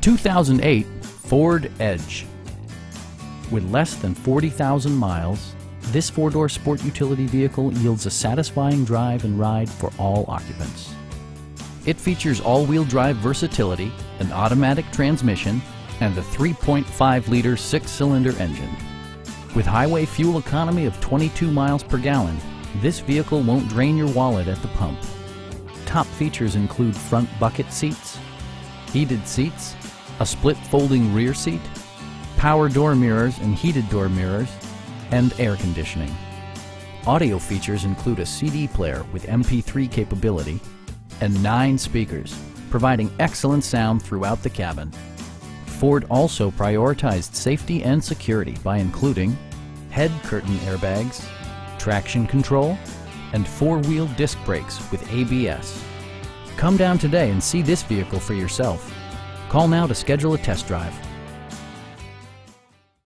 2008 Ford Edge. With less than 40,000 miles, this four-door sport utility vehicle yields a satisfying drive and ride for all occupants. It features all-wheel drive versatility, an automatic transmission, and a 3.5-liter six-cylinder engine. With highway fuel economy of 22 miles per gallon, this vehicle won't drain your wallet at the pump. Top features include front bucket seats, heated seats, a split folding rear seat, power door mirrors and heated door mirrors, and air conditioning. Audio features include a CD player with MP3 capability and 9 speakers, providing excellent sound throughout the cabin. Ford also prioritized safety and security by including head curtain airbags, traction control, and 4-wheel disc brakes with ABS. Come down today and see this vehicle for yourself. Call now to schedule a test drive.